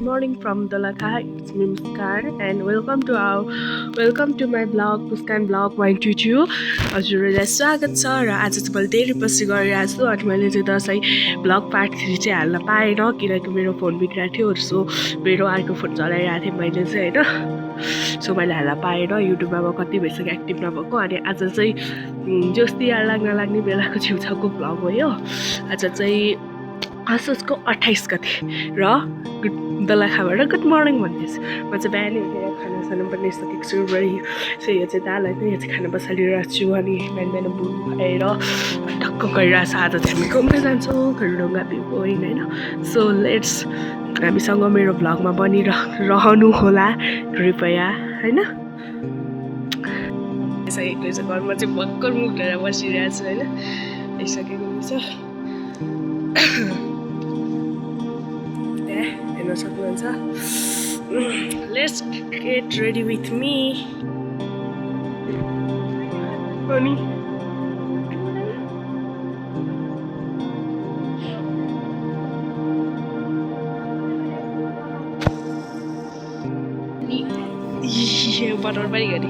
morning from Dolakha. It's me Muskan and welcome to my blog Muskan Blog 122. हजुरहरूलाई स्वागत छ र आज चाहिँ मैले धेरै पछि गरिरहेको छु अनि मैले चाहिँ दसैँ ब्लग पार्ट 3 चाहिँ हाल्न पाएन किनकि मेरो फोन बिग्रेको थियो सो मेरो अर्को फोन चलाइरहेको थिएँ मैले चाहिँ हैन सो मैले हाल्न पाएन युट्युबमा म कति भइसक्यो एक्टिभ नभएको अनि आज चाहिँ जोस तिहार लाग्ने बेलाको छेउछाउको ब्लग हो यो आज चाहिँ असोजको 28 गते र दोलखाबाट गुड मर्निङ भन्दैछु म चाहिँ बिहानै उठेर खानासाना बनाइसकेको छु र सो यो चाहिँ दाल होइन यो चाहिँ खाना बसालिरहेको छु अनि बिहान बुढ भएर टक्क गरिरहेको छ आज चाहिँ हामी घुम्न जान्छौँ खरडुङ्गा भ्यू पोइन्ट होइन सो लेट्स हामीसँग मेरो भ्लगमा बनिरहनु होला कृपया होइन आइसकेको रहेछ घरमा चाहिँ भर्खर मुख लिएर बसिरहेको छु होइन आइसकेको रहेछ हेर्न सक्नुहुन्छ let's get ready with me अनि बटर पनि गरी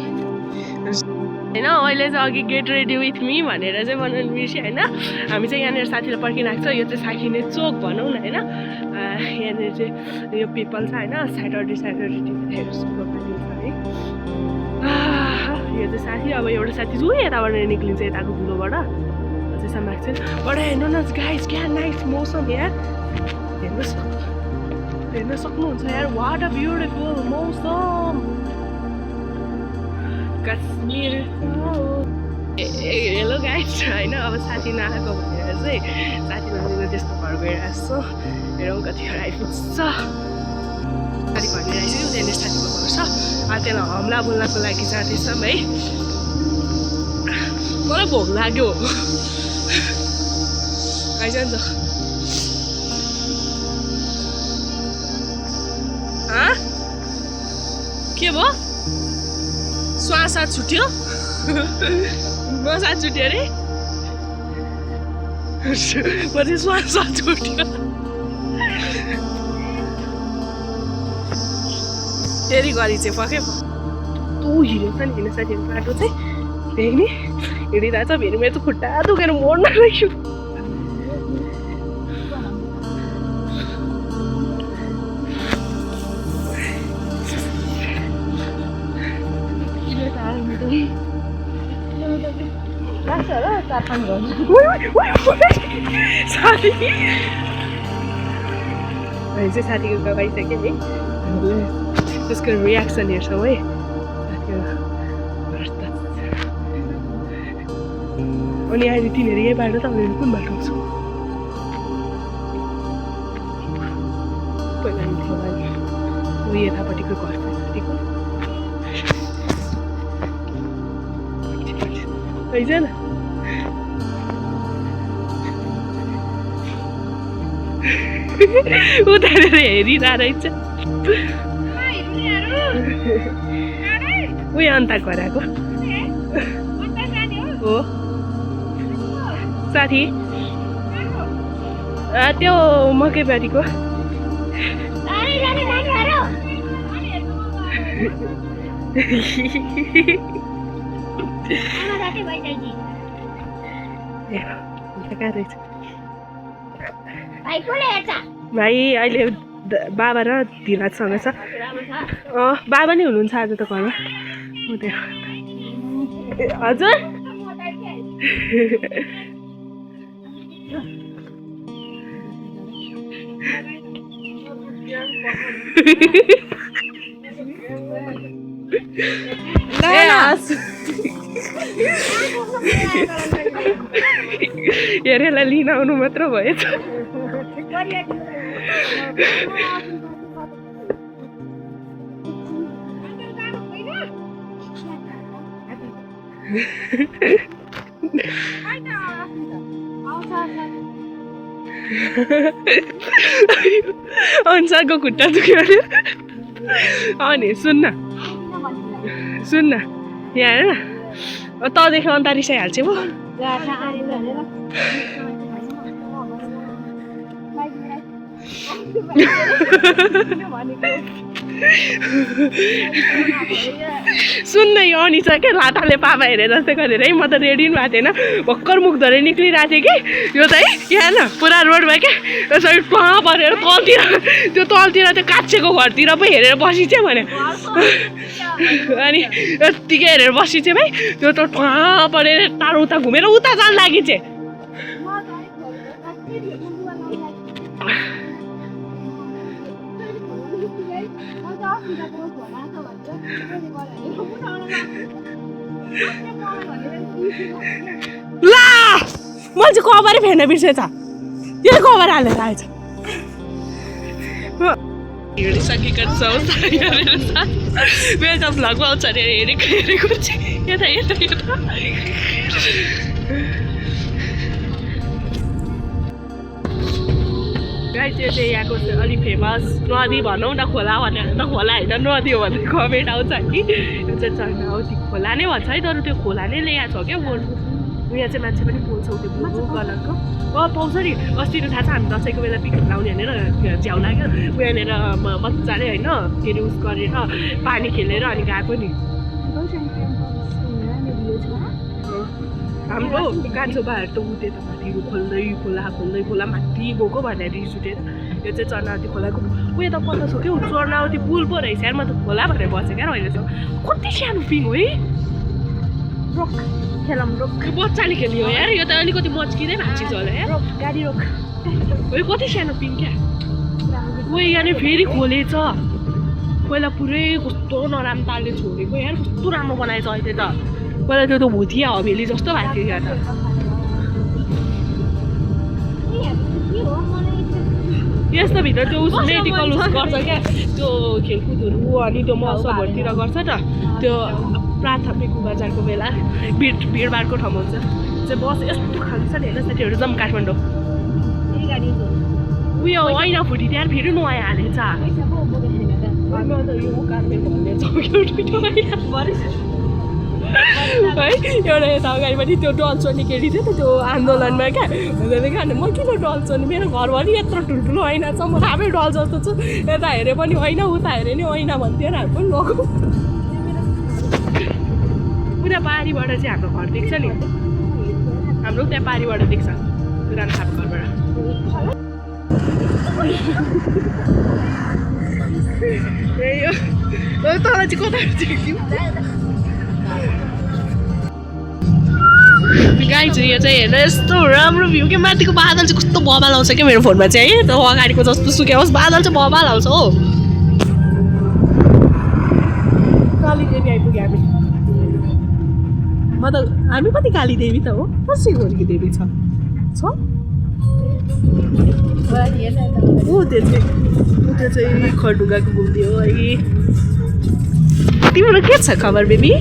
होइन अहिले चाहिँ अघि गेट रेडी विथ मी भनेर चाहिँ बनाउनु बिर्सेँ होइन हामी चाहिँ यहाँनिर साथीलाई पर्खिरहेको छ यो चाहिँ साखिने चोक भनौँ न होइन यहाँनिर चाहिँ यो पिपल छ होइन स्याटरडे टिचरहरू स्कुलको पार्टी छ है यो चाहिँ साथी अब एउटा साथी जो यताबाट निक्लिन्छ यताको बुलोबाट अझै समाएको छैन बट हेर्नु न गाइस क्या नाइस मौसम यार हेर्न सक्नुहुन्छ यार वाट अ ब्युटिफुल मौसम कश्मीर हेलो गाइस होइन अब साथी नआएको भनेर चाहिँ साथी नआएको त्यस्तो घर गइरहेको छु हेरौँ कतिखेर आइपुग्छ साथी भनिरहेको छु त्यहाँनिर साथीको घर छ त्यसलाई हमला बोल्नको लागि जाँदैछौँ है मलाई भोक लाग्यो आइजान्छ के भयो श्वास छुट्यो नसा छुट्यो अरे पछि श्वास छुट्यो फेरि गरी चाहिँ पक्कै तँ हिँडेको छ नि हिँड्न साथीहरू बाटो चाहिँ त्यही नि हिँडिरहेको छ फेरि मेरो चाहिँ खुट्टा दुखेर मर्न लाग्यो साथी हामी चाहिँ साथीको गइसक्यो है हामीले त्यसको रियाक्सन हेर्छौँ है अनि अहिले तिनीहरू यही बाटो त उनीहरू कुन बाटो छ पहिला ऊ यतापट्टिको घर छ साथीको आइज न उतारेर हेरिरहेको रहेछ उयो अन्त गराएको हो साथी त्यो मकैबारीको भाइ अहिले बाबा र धिराजसँग छ बाबा नै हुनुहुन्छ आज त घरमा हजुर हेरेलाई लिन आउनु मात्र भएछ अनुसारको खुट्टा दुख्यो अरे अनि सुन्न यहाँ हेर तँदेखि अन्त रिसाइहाल्छ म सुन्न यो अनिसा क्या लाटाले पापा हेरे जस्तै गरेर है म त रेडी पनि भएको थिएन भर्खर मुख धरे निक्लिरहेको थिएँ कि यो त है यहाँ न पुरा रोडमा क्या यसरी टुवा परेर तलतिर त्यो त्यो काँचेको घरतिर पो हेरेर बसिन्छ भने अनि यत्तिकै हेरेर बसिन्छ भाइ त्यो त टुवा परेर टाढो उता घुमेर उता जान लागि चाहिँ ला मान्छे कभरै फेर्न बिर्सेछ यही कभर हालेर आएछ हिँडिसकेको छौँ मेरो त भ्लगमा आउँछ अरे हेरेको चाहिँ यता गाई त्यो चाहिँ यहाँको अलिक फेमस नदी भनौँ न खोला भनेर त खोला होइन नदी हो भनेर कमेन्ट आउँछ कि यो चाहिँ चन्द्रावती खोला नै भन्छ है तर त्यो खोला नै ल्याएको छ क्या बोर्ड यहाँ चाहिँ मान्छे पनि पोल्छौँ त्यो ब्लू कलरको पाउँछ नि अस्ति थाहा छ हामी दसैँको बेला पिकनिक लाउने भनेर झ्याउ लाग्यो यहाँनिर मजाले होइन के अरे उस गरेर पानी खेलेर अनि गएको नि हाम्रो कान्छो बाहरू त उठे त माथि खोल्दै खोला माथि गएको भनेर रिस उठेर यो चाहिँ चन्द्रावती खोलाको उयो त पत्ता छ क्या चन्द्रावती पुल पो रहेछ यार म त खोला भनेर बसेँ क्या अहिलेसम्म कति सानो पिङ हो है बच्चाले खेल्यो यार यो त अलिकति मच्किँदै भएको चिज होला यार गाडी रोक यो कति सानो पिङ क्या उयो यहाँनिर फेरि खोलेछ पहिला पुरै कस्तो नराम्रो तालले छोडेको यार कस्तो राम्रो बनाएछ अहिले त पहिला त्यो त भुतिया हवेली जस्तो भएको थियो यहाँ त यस्तो भित्र त्यो उस मेडिकल उस गर्छ क्या त्यो खेलकुदहरू अनि त्यो महोत्सवहरूतिर गर्छ त त्यो प्राथमिक बजारको बेला भिडभाडको ठाउँ हुन्छ चाहिँ बस यस्तो खान्छ नि होइन साथीहरू जाउँ काठमाडौँ उयो ऐना फुटी त्यहाँ फेरि नयाँ हालेछ है एउटा यता अगाडिपट्टि त्यो डल्चोनी केटी थियो त त्यो आन्दोलनमा क्या अनि म किन डल्चोनी मेरो घरभरि यत्रो ठुल्ठुलो ऐना छ म आफै डल जस्तो छु यता हेरे पनि ऐना उता हेरे नि ऐना भन्थ्यो हामी पनि लगौँ पुरा पारीबाट चाहिँ हाम्रो घर देख्छ नि हाम्रो त्यहाँ पारीबाट देख्छ पुरानो खाएको घरबाट तल चाहिँ कता गाई चाहिँ यो चाहिँ हेर्न यस्तो राम्रो भ्यू क्या माथिको बादल चाहिँ कस्तो बबाल आउँछ क्या मेरो फोनमा चाहिँ है त अगाडिको जस्तो सुके होस् बादल चाहिँ बबाल आउँछ हो कालीदेवी आइपुग्यो हामी पनि कालीदेवी त हो कसै गोर्की देवी छ त्यो चाहिँ खरडुङ्गाको घुम्दै हो है तिम्रो के छ खबर बेबी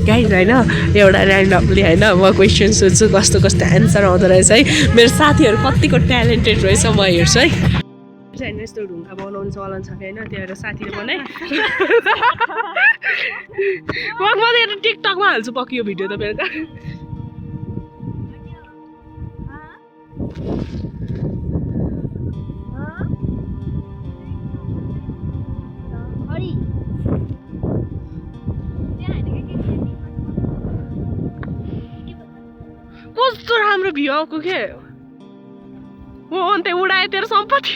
गाइज होइन एउटा ऱ्यान्डमली होइन म क्वेसन सोध्छु कस्तो कस्तो एन्सर आउँदो रहेछ है मेरो साथीहरू कतिको ट्यालेन्टेड रहेछ म हेर्छु है होइन यस्तो ढुङ्गा बनाउनु चलन छ कि होइन त्यो एउटा साथीले बनाए म त एउटा टिकटकमा हाल्छु पक्क यो भिडियो त बेलुका कस्तो राम्रो भ्यू आएको के हो अन्त उडाए तेरो सम्पत्ति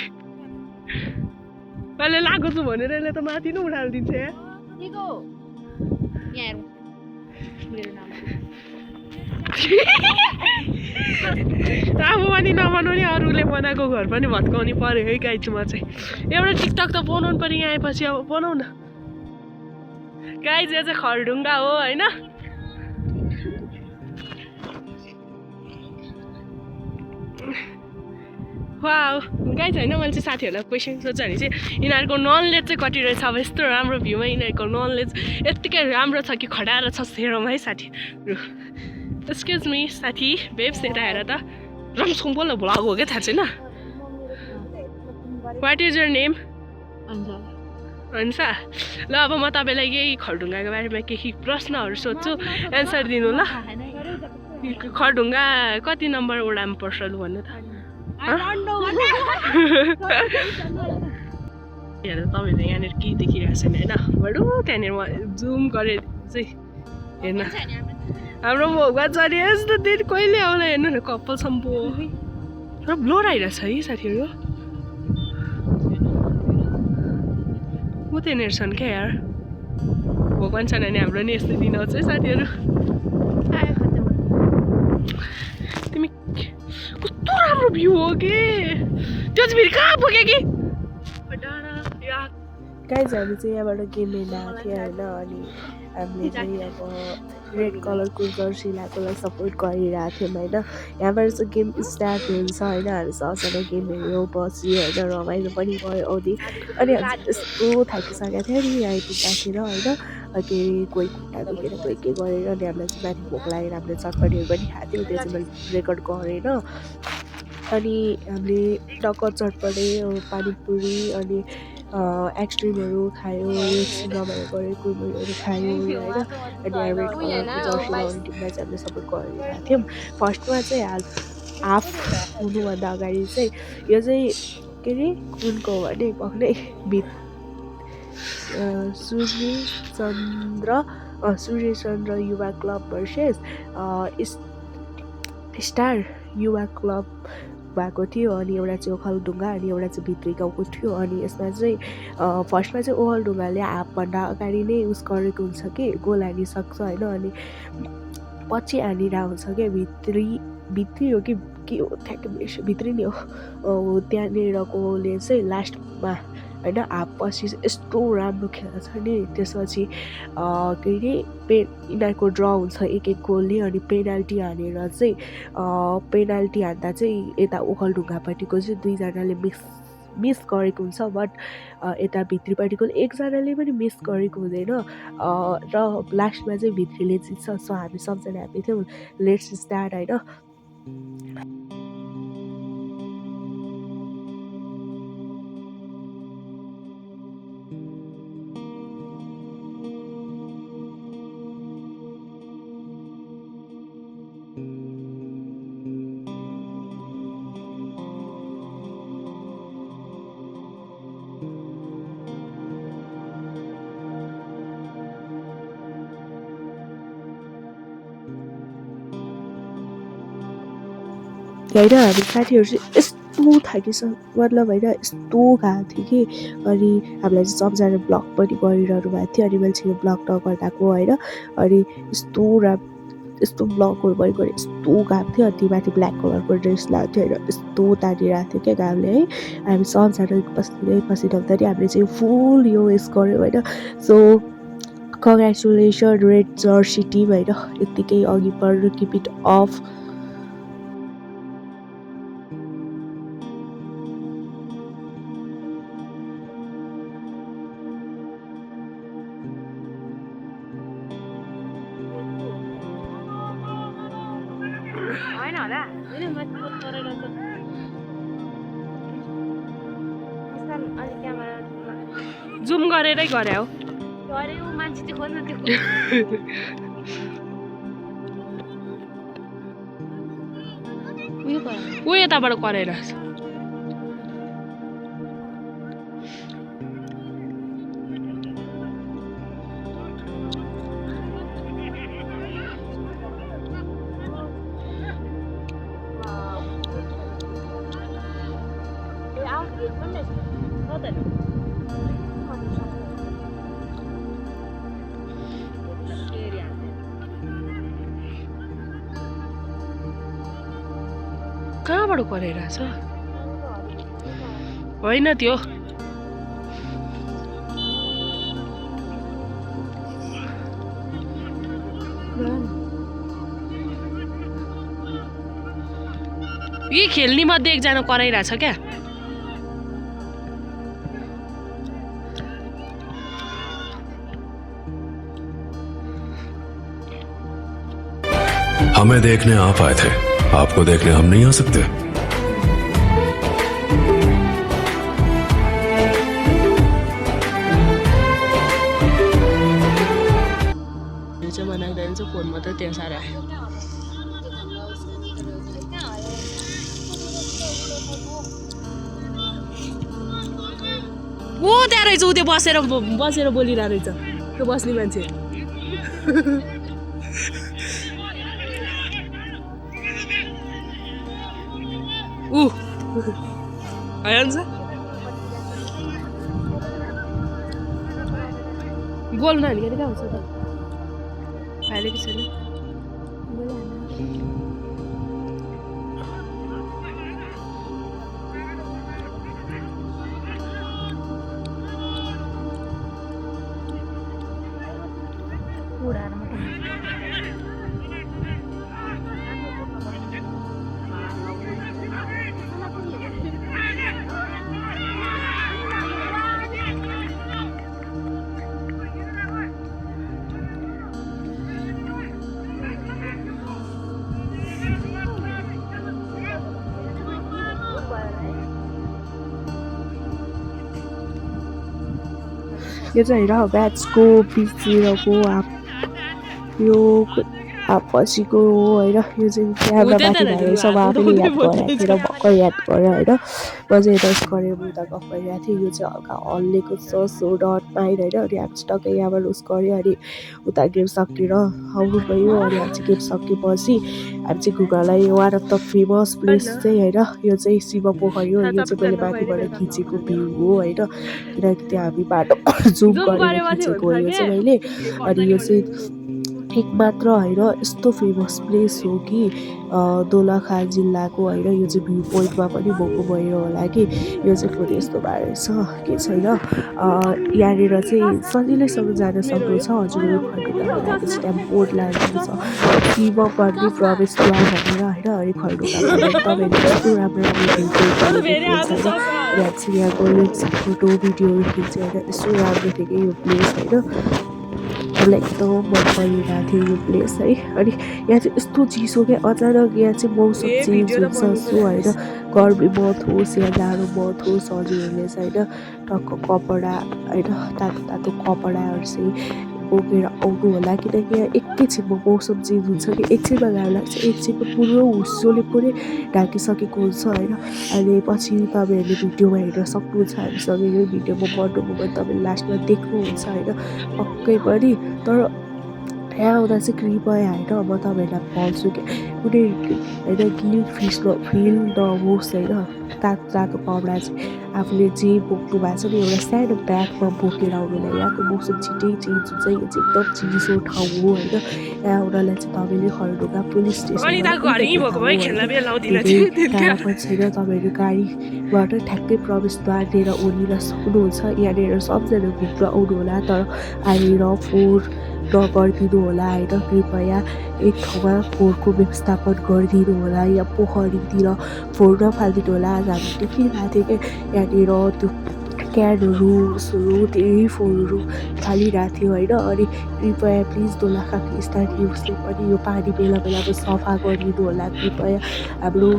अहिले लागेको छु भनेर यसले त माथि नै उडाएर दिन्छ आफू पनि नबनाउने अरूले बनाएको घर पनि भत्काउने पऱ्यो है गाइजमा चाहिँ एउटा टिकटक त बनाउनु पर्यो यहाँ आएपछि अब बनाऊ न गाइज यो चाहिँ खरडुङ्गा हो होइन वाउ गाइज होइन मैले चाहिँ साथीहरूलाई क्वेसन सोध्छ भने चाहिँ यिनीहरूको नलेज चाहिँ कति रहेछ अब यस्तो राम्रो भ्यूमा यिनीहरूको नलेज यत्तिकै राम्रो छ कि खडाएर छ सेरोमा है साथीहरू एक्सक्युज मी साथी बेब्स यता हेर त रमसुङ बोल्न भ्लग हो क्या थाहा छैन what is your name ANSA ल अब म तपाईँलाई यही खरडुङ्गाको बारेमा केही प्रश्नहरू सोध्छु एन्सर दिनु ल खरडुङ्गा कति नम्बर वडामा पर्छ लु भन्नु त हेर्नु तपाईँले यहाँनिर के देखिरहेको छैन होइन बडो त्यहाँनिर म जुम गरेर चाहिँ हेर्न हाम्रो भोगा चढियो यस्तो दिन कहिले आउँदा हेर्नु न कपाल सम्पो र ब्लोर आइरहेछ है साथीहरू ऊ त्यहाँनिर छन् क्या यार भगवान् छैन नि हाम्रो नि यस्तो दिन आउँछ है साथीहरू तिमी कस्तो राम्रो भ्यू हो कि त्यो चाहिँ फेरि कहाँ पुग्यो कि गाइज हामी चाहिँ यहाँबाट गेम हेर्न आएको थियो होइन अनि हामीले चाहिँ अब रेड कलरको जर्सी लगाएकोलाई सपोर्ट गरिरहेको थियौँ होइन यहाँबाट चाहिँ गेम स्टार्ट हुन्छ होइन हामी सबजना गेम हेऱ्यो बस्यो होइन रमाइलो पनि भयो औधी अनि यस्तो थाकिसकेको थियो नि आइपुग्दाखेरि होइन के अरे कोही खुट्टा दुखेर कोही के गरेर अनि हामीलाई चाहिँ माथि भोक लागेर हामीले चटपटीहरू पनि खाएको थियो त्यो चाहिँ मैले रेकर्ड गरेन अनि हामीले टक्कर चटपटे पानीपुरी अनि एक्सट्रिमहरू खायो रमाइलो गऱ्यो कुरमुरीहरू खायो होइन अनि रेड कलरको जर्सी लगाउने टिमलाई चाहिँ हामीले सपोर्ट गरिरहेको थियौँ फर्स्टमा चाहिँ हाफ हुनुभन्दा अगाडि चाहिँ यो चाहिँ के अरे कुनको भने भक्नै सूर्यचन्द्र युवा क्लब भर्सेस स्टार युवा क्लब भएको थियो अनि एउटा चाहिँ ओखलढुङ्गा अनि एउटा चाहिँ भित्री गाउँको थियो अनि यसमा चाहिँ फर्स्टमा चाहिँ ओखलढुङ्गाले हाफभन्दा अगाडि नै उस गरेको हुन्छ कि गोल हानिसक्छ होइन अनि पछि हानेर हुन्छ क्या भित्री हो कि के हो ठ्याक्कै भित्री नै हो त्यहाँनिरकोले चाहिँ लास्टमा होइन हाफ पछि यस्तो राम्रो खेल्छ नि त्यसपछि के अरे यिनीहरूको ड्र हुन्छ एक गोलले अनि पेनाल्टी हानेर चाहिँ पेनाल्टी हान्दा चाहिँ यता ओखलढुङ्गापट्टिको चाहिँ दुईजनाले मिस गरेको हुन्छ बट यता भित्रीपट्टिको एकजनाले पनि मिस गरेको हुँदैन र लास्टमा चाहिँ भित्रीले जित्छ सो हामी सबजना ह्याप्पी थियौँ लेट्स स्टार्ट होइन होइन हामी साथीहरू चाहिँ यस्तो थाकिसक्यो मतलब होइन यस्तो गएको थियो कि अनि हामीलाई चाहिँ सबजना ब्लग पनि गरिरहनु भएको थियो अनि मैले चाहिँ ब्लग नगर्दाको होइन अनि यस्तो ब्लगहरू पनि गरेँ यस्तो गएको थियो अनि माथि ब्ल्याक कलरको ड्रेस लगाएको थियो होइन यस्तो तानिरहेको थियो क्या घामले है हामी सबजना पछि ढल्दाखेरि हामीले चाहिँ फुल यो उयस गऱ्यौँ होइन so congratulation red jersey team होइन यत्तिकै अघि बढ्नु किप इट अफ जुम गरेरै गरे हो मान्छे चाहिँ खोज्न त्यो ऊ यताबाट गरेर कहाँबाट गरिरहेछ होइन त्यो यी खेल्ने मध्ये एकजना कराइरहेछ क्या हमें देखने आप आए थे आपको देखने हम नहीं आ सकते फोन में तो त्यहाँ सारा ओ त्यहाँ रहेछ ऊ त्यो बसेर बोलिरहेको रहेछ त्यो बस्ने मान्छे आइहाल्छ बोल्नु नि कहाँ हुन्छ त अहिले कि छैन यो चाहिँ हेर ब्याचको पिछतिरको यो पछिको हो होइन यो चाहिँ क्यामेरा माथि भएको सब आफैले याद गरेको थिएँ र भर्खर याद गरेर होइन म चाहिँ यता गरेर उता गफ गरिरहेको थिएँ यो चाहिँ हल्का हल्लेको छ सो डटमा होइन अनि हामी चाहिँ टक्कै यहाँबाट उस गऱ्यो अनि उता गेम सकेर आउनुभयो अनि हामी चाहिँ गेम सकेपछि हामी चाहिँ घुम्नलाई one of the famous place चाहिँ होइन यो चाहिँ शिव पोखरी हो यो चाहिँ मैले माथिबाट खिचेको भ्यू हो होइन किनकि त्यहाँ हामी बाटो जुम गरेर खिचेको हो यो चाहिँ मैले अनि यो चाहिँ एक मात्र होइन यस्तो फेमस प्लेस हो कि दोलखा जिल्लाको होइन यो चाहिँ भ्यू पोइन्टमा पनि भएको भयो होला कि यो चाहिँ फेरि यस्तो भएर छ के छैन यहाँनिर चाहिँ सजिलैसँग जान सक्नुहुन्छ हजुरहरू खड्डुका लगाएपछि त्यहाँ बोर्ड लागेको छ शिव पर्ने प्रवेशद्वार भनेर होइन अनि खड्डुका तपाईँहरूले यस्तो राम्रो राम्रो भ्यू पोइन्ट चाहिँ यहाँको लेक्स फोटो भिडियोहरू खिच्छ होइन यस्तो राम्रो थियो कि यो प्लेस होइन मलाई एकदम मन परिरहेको थियो यो प्लेस है अनि यहाँ चाहिँ यस्तो चिसो क्या अचानक यहाँ चाहिँ मौसम चेन्ज हुन्छ सो होइन गर्मी मत होस् या जाडो मत होस् हजुरहरूले चाहिँ होइन टक्क कपडा होइन तातो तातो कपडाहरू चाहिँ बोकेर आउनु होला किनकि यहाँ एकैछिनमा मौसम चेन्ज हुन्छ कि एकछिनमा घाम लाग्छ एकछिनमा पुरो हुस्सोले पुरै ढाकिसकेको हुन्छ होइन अनि पछि तपाईँहरूले भिडियोमा हेर्न सक्नुहुन्छ हामीसँग यो भिडियोमा पढ्नुको पनि तपाईँले लास्टमा देख्नुहुन्छ होइन पक्कै पनि तर यहाँ आउँदा चाहिँ कृपया होइन म तपाईँहरूलाई भन्छु कि कुनै होइन गिल्ट फिल नहोस् होइन तातो तातो कपडा चाहिँ आफूले जे बोक्नु भएको छ नि एउटा सानो ब्यागमा बोकेर आउनुलाई यहाँको मौसम छिट्टै चेन्ज हुन्छ यो चाहिँ एकदम चिसो ठाउँ हो होइन यहाँ आउनलाई चाहिँ तपाईँले खड्डुका पुलिस स्टेसन पनि छैन तपाईँहरू गाडीबाट ठ्याक्कै प्रवेशद्वार दिएर ओर्लिन सक्नुहुन्छ यहाँनिर सबजना भित्र आउनु होला तर आएर फोहोर नगरिदिनु होला होइन कृपया एक ठाउँमा फोहोरको व्यवस्थापन गरिदिनु होला या पोखरीतिर फोहोर नफालिदिनु होला आज हामी देखिरहेको थियौँ कि यहाँनिर त्यो क्यानहरू उसहरू धेरै फोहोरहरू फालिरहेको थियो होइन अनि कृपया प्लिज दोलखाको स्थानीय उसले पनि यो पानी बेला बेलामा सफा गरिदिनु होला कृपया हाम्रो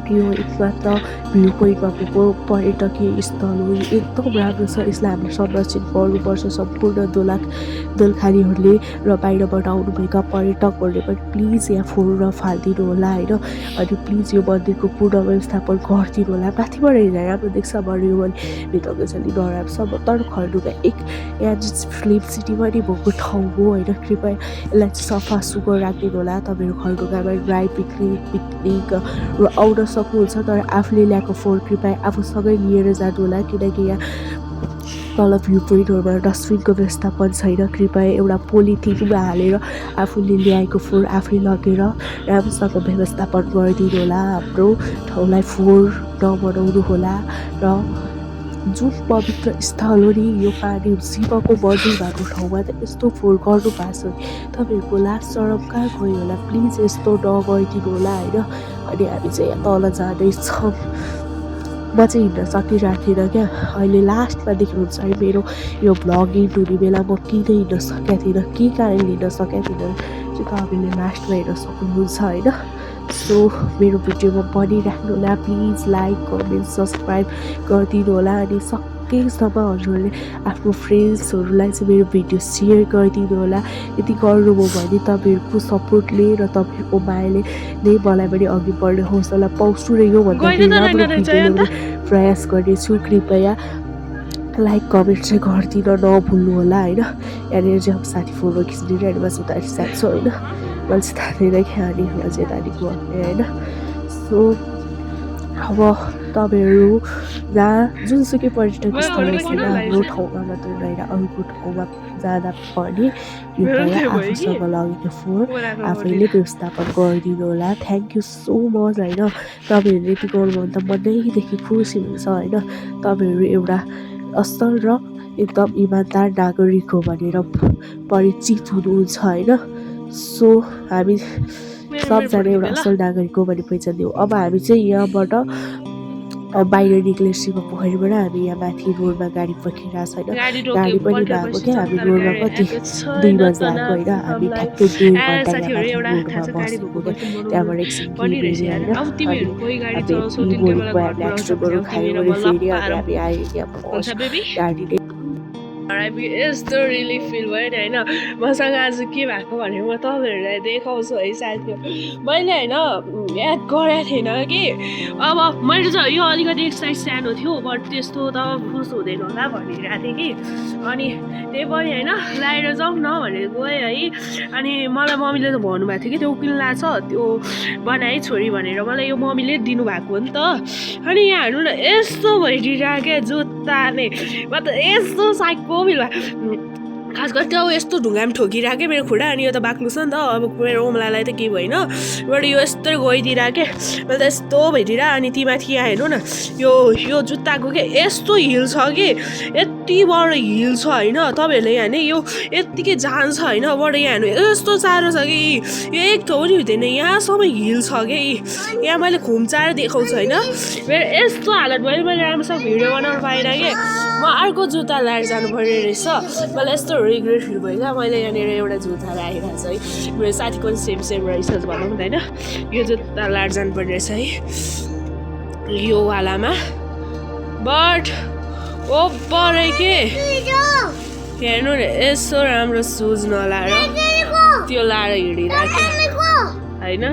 यो एकमात्र भ्यू पोइन्टमा भएको पर्यटकीय स्थल हो एकदम राम्रो छ यसलाई हामीले संरक्षण गर्नुपर्छ सम्पूर्ण दोलखारीहरूले र बाहिरबाट आउनुभएका पर्यटकहरूले पनि प्लिज यहाँ फोहोर नफालिदिनु होला होइन अनि प्लिज यो मन्दिरको पूर्ण व्यवस्थापन गरिदिनु होला माथिबाट हेर्दा राम्रो देख्छ भयो भने भित्रको चाहिँ नराम्रो छ तर खड्डुका एक यहाँ चाहिँ फिल्म सिटी पनि भएको ठाउँ हो होइन कृपया यसलाई चाहिँ सफा सुग्घर राखिदिनु होला तपाईँहरू खड्डुकामा ड्राई पिकनिक र आउन सक्नुहुन्छ तर आफूले ल्याएको फोहोर कृपया आफूसँगै लिएर जानु होला किनकि यहाँ तल भ्यू पोइन्टहरूमा डस्टबिनको व्यवस्थापन छैन कृपया एउटा पोलिथिनमा हालेर आफूले ल्याएको फोहोर आफै लगेर राम्रोसँग व्यवस्थापन गरिदिनु होला हाम्रो ठाउँलाई फोहोर नबनाउनु होला र जुन पवित्र स्थल हो नि यो पानी शिवको मन्दिर भएको ठाउँमा त यस्तो फोहोर गर्नु भएको छ तपाईँहरूको लाज शरम कहाँ गयो होला प्लिज यस्तो नगरिदिनु होला होइन अनि हामी चाहिँ यहाँ तल जाँदैछौँ म चाहिँ हिँड्न सकिरहेको थिइनँ क्या अहिले लास्टमा देख्नुहुन्छ है मेरो यो भ्लगिङ हुने बेला म किन हिँड्न सकेको थिइनँ के कारणले हिँड्न सकेको थिइनँ चाहिँ तपाईँले लास्टमा हेर्न सक्नुहुन्छ होइन सो मेरो भिडियोमा बनिराख्नु होला प्लिज लाइक कमेन्ट सब्सक्राइब गरिदिनु होला अनि सकेसम्म हजुरहरूले आफ्नो फ्रेन्ड्सहरूलाई चाहिँ मेरो भिडियो सेयर गरिदिनु होला यति गर्नुभयो भने तपाईँहरूको सपोर्टले र तपाईँहरूको मायाले नै मलाई पनि अघि बढ्ने हौसला पाउँछु र योभन्दा राम्रो भिडियो ल्याउने प्रयास गर्नेछु कृपया लाइक कमेन्ट चाहिँ गरिदिन नभुल्नु होला होइन। यहाँनिर चाहिँ अब साथी फोटो खिचिदिइरहनु भएको छ उतारि साथी छ होइन। मैले चाहिँ तानेरै खाने चाहिँ यतानि गर्ने होइन। सो अब तपाईँहरू जहाँ जुनसुकै पर्यटक स्थलमा छैन हाम्रो ठाउँमा मात्र नहेर अरूको ठाउँमा जाँदा पनि कृपया आफूसँग लगेको फोन आफैले व्यवस्थापन गरिदिनु होला। थ्याङ्क यू सो मच होइन। तपाईँहरूले यति गर्नुभयो भने त मनैदेखि खुसी हुन्छ होइन। तपाईँहरू एउटा असल र एकदम इमान्दार नागरिक हो भनेर परिचित हुनुहुन्छ होइन। सो हामी सबजना एउटा असल नागरिक हो भने पहिचान दिउँ। अब हामी चाहिँ यहाँबाट बाहिर निक्लेर शिव पोखरीबाट हामी यहाँ माथि रोडमा गाडी पर्खिरहेको छ होइन। गाडी पनि भएको क्या हामी रोडमा कति 2 बजी आएको होइन। हामी ठ्याक्कै 2 घन्टा यहाँ माथि रोडमा बसेको क्या। त्यहाँबाट एकछिन बिग्रियो होइन। अनि हामी बोलेको हामीले एक्स्ट्राहरू खायो भने फेरि हामी आयो यहाँ गाडी यस्तो रिलिफ फिल भयो नि होइन। मसँग आज के भएको भने म तपाईँहरूलाई देखाउँछु है साथी। मैले होइन याद गरेको थिएन कि अब मैले चाहिँ यो अलिकति एक्सर्साइज सानो थियो बट त्यस्तो त खुस हुँदैन होला भनिरहेको थिएँ कि। अनि त्यही पनि होइन लाएर जाउँ न भनेर गएँ है। अनि मलाई मम्मीले त भन्नुभएको थियो कि त्यो किल्ला छ त्यो बनाए छोरी भनेर मलाई यो मम्मीले दिनुभएको हो नि त। अनि यहाँ हेर्नु न यस्तो भइदिरहेको क्या जुत्ता नै मतलब यस्तो साइकको खास गरी त्यो यस्तो ढुङ्गामा ठोकिरहेको क्या मेरो खुट्टा। अनि यो त बाक्नु छ नि त अब मेरो ओम्लालाई त केही भएन बट यो यस्तै गइदिरहेको क्या मैले त यस्तो भइदिएर। अनि ती माथि यहाँ हेर्नु न यो जुत्ताको के यस्तो हिल छ कि यति बडो हिल छ होइन। तपाईँहरूले यहाँ नि यो यत्तिकै जान्छ होइन। बट यहाँ हेर्नु यस्तो साह्रो छ कि यो एक ठाउँ पनि हुँदैन यहाँसम्म हिल छ कि। यहाँ मैले खुम्चाएर देखाउँछु होइन। मेरो यस्तो हालत भयो मैले राम्रोसँग भिडियो बनाउनु पाएन कि। म अर्को जुत्ता लाएर जानुपर्ने रहेछ। मलाई यस्तो रिग्रेट फिल भयो क्या मैले यहाँनिर एउटा जुत्ता राखेको छ है। मेरो साथीको पनि सेम रहेछ भनौँ न होइन। यो जुत्ता लाएर जानुपर्ने रहेछ है यो वालामा। बट ओ परे के हेर्नु न यस्तो राम्रो सुज नलाएर त्यो लाएर हिँडिरहेको होइन।